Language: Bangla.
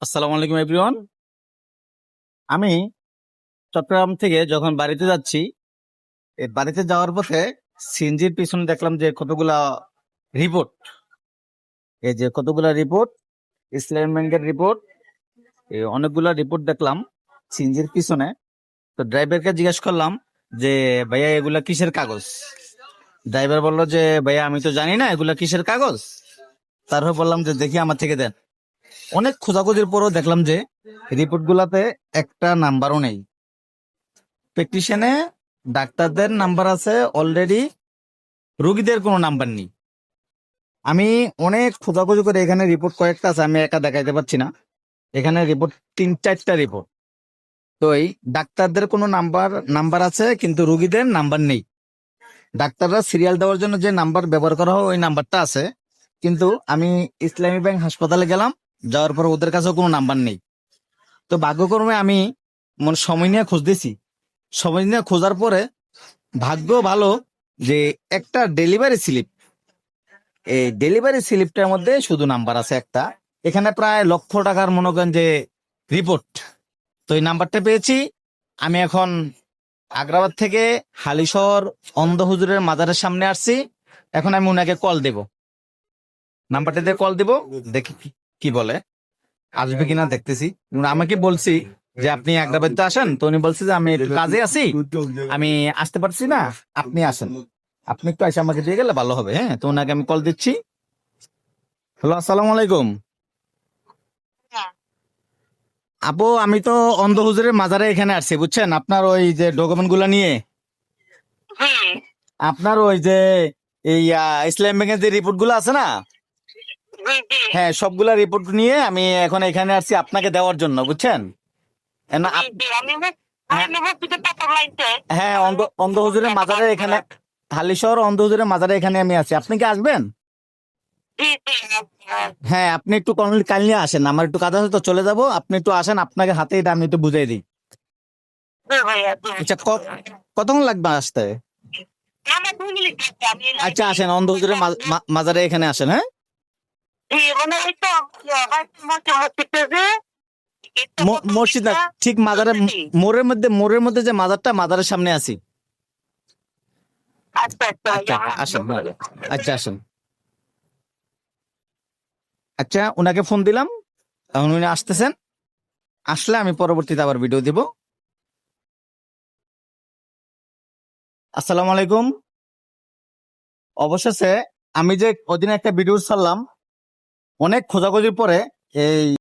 আসসালামু আলাইকুম এভরিওয়ান। আমি চট্টগ্রাম থেকে যখন বাড়িতে যাচ্ছি, এই বাড়িতে যাওয়ার পথে সিএনজির পিছনে দেখলাম যে কতগুলা রিপোর্ট, ইসলামী ব্যাংকের রিপোর্ট, এই অনেকগুলা রিপোর্ট দেখলাম সিএনজির পিছনে। তো ড্রাইভারকে জিজ্ঞেস করলাম যে ভাইয়া এগুলা কিসের কাগজ? ড্রাইভার বললো যে ভাইয়া আমি তো জানি না এগুলা কিসের কাগজ। তারপর বললাম যে দেখি আমার থেকে দেন। অনেক খোঁজাখুঁজির পরও দেখলাম যে রিপোর্ট গুলাতে একটা নাম্বারও নেই। প্র্যাকটিশনে ডাক্তারদের নাম্বার আছে অলরেডি, রোগীদের কোনো নাম্বার নেই। আমি অনেক খোঁজাখুঁজি করে, এখানে রিপোর্ট কয়েকটা আছে, আমি একা দেখাইতে পারছি না। এখানে রিপোর্ট 3-4টা রিপোর্ট। তো এই ডাক্তারদের কোনো নাম্বার আছে কিন্তু রোগীদের নাম্বার নেই। ডাক্তাররা সিরিয়াল দেওয়ার জন্য যে নাম্বার ব্যবহার করা হয় ওই নাম্বারটা আছে, কিন্তু আমি ইসলামী ব্যাংক হাসপাতালে গেলাম, যাওয়ার পর ওদের কাছেও কোনো নাম্বার নেই। তো ভাগ্যক্রমে আমি সময় নিয়ে খুঁজতেছি। সময় নিয়ে খোঁজার পরে ভাগ্য ভালো যে একটা ডেলিভারি স্লিপ, এই ডেলিভারি স্লিপটার মধ্যে শুধু নাম্বার আছে একটা। এখানে প্রায় লক্ষ টাকার মনে করেন যে রিপোর্ট। তো এই নাম্বারটা পেয়েছি। আমি এখন আগ্রাবাদ থেকে হালিশহর অন্ধ হুজুরের মাজারের সামনে আসছি। এখন আমি ওনাকে কল দেব, নাম্বারটা দিয়ে কল দিব, দেখি কি বলে, আসবে কিনা দেখতেছি। আমাকে বলছি যে আপনি আগ্রাবাদ আসেন, তো উনি বলছে যে আমি একটু কাজে আছি, আমি আসতে পারছি না, আপনি আসেন, আপনি একটু এসে আমাকে দিয়ে গেলে ভালো হবে। হ্যাঁ, তো ওনাকে আমি কল দিচ্ছি। হ্যালো, আসসালামু আলাইকুম আপু। আমি তো অন্ধ হুজুরের মাজারে এখানে আসছি, বুঝছেন, আপনার ওই যে ডকুমেন্ট গুলা নিয়ে। আপনার ওই যে এই ইসলাম ব্যাংকের যে রিপোর্ট গুলো আছে না, হ্যাঁ সবগুলা রিপোর্ট নিয়ে আমি এখন এখানে আসছি আপনাকে দেওয়ার জন্য, বুঝছেন। হ্যাঁ, অন্ধ হুজুরের মাজারে এখানে, হালিশহর অন্ধ হুজুরের মাজারে এখানে আমি আছি। আপনি কি আসবেন? হ্যাঁ, আপনি একটু কাল নিয়ে আসেন, আমার একটু কাজ আছে তো চলে যাব। আপনি একটু আসেন, আপনাকে হাতে এটা আমি একটু বুঝাই দিই। আচ্ছা, কতক্ষণ লাগবে আসতে? আচ্ছা আসেন, অন্ধ হুজুরের মাজারে এখানে আসেন। হ্যাঁ, মসজিদ না, ঠিক মাজারের মোড়ের মধ্যে যে মাজারটা, মাজারের সামনে আছি। আচ্ছা আসেন, আচ্ছা আসেন। আচ্ছা, ওনাকে ফোন দিলাম, এখন উনি আসতেছেন। আসলে আমি পরবর্তীতে আবার ভিডিও দিব। আসসালামু আলাইকুম। অবশেষে আমি যে ওদিনে একটা ভিডিও ছাড়লাম, অনেক খোঁজাখুঁজির পরে এই